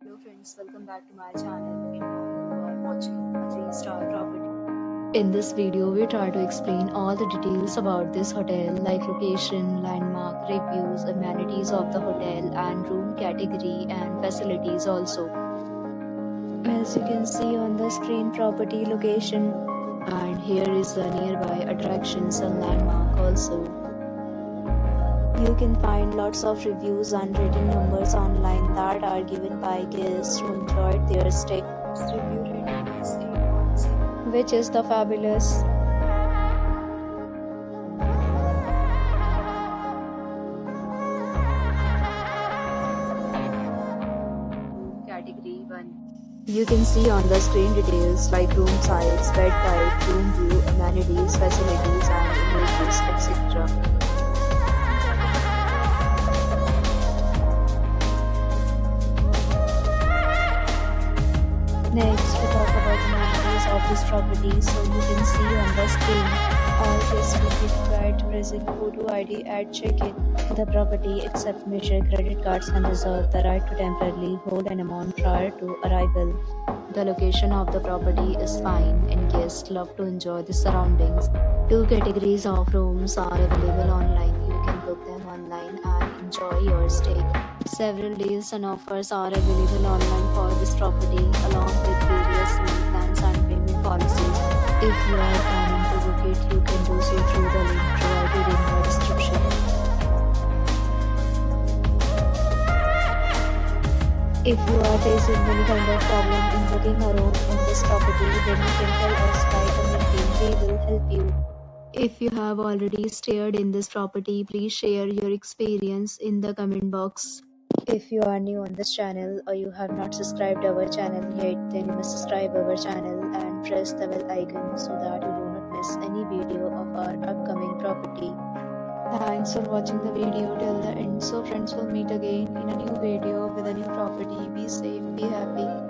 Hello friends, welcome back to my channel. And now you are watching a 3-star property. In this video, we try to explain all the details about this hotel like location, landmark, reviews, amenities of the hotel and room category and facilities also. As you can see on the screen, property location, and here is the nearby attractions and landmark also. You can find lots of reviews and rating numbers online that are given by guests who enjoyed their stay. Review rating is 8.0, which is the fabulous. Category 1. You can see on the screen details like room size, bed type, room view, amenities, facilities and images, etc. Next, we talk about the amenities of this property. So you can see on the screen, all guests will be required to present photo ID at check-in. The property accepts major credit cards and reserve the right to temporarily hold an amount prior to arrival. The location of the property is fine and guests love to enjoy the surroundings. 2 categories of rooms are available online. You can book them online and enjoy your stay. Several deals and offers are available online for this property along with various meal plans and payment policies. If you are planning to book it, you can do so through the link provided in the description. If you are facing any kind of problem in booking a room in this property, then you can tell us by commenting. We will help you. If you have already stayed in this property, please share your experience in the comment box. If you are new on this channel or you have not subscribed our channel yet, then you must subscribe our channel and press the bell icon so that you do not miss any video of our upcoming property. Thanks for watching the video till the end. So friends, will meet again in a new video with a new property. Be safe, be happy.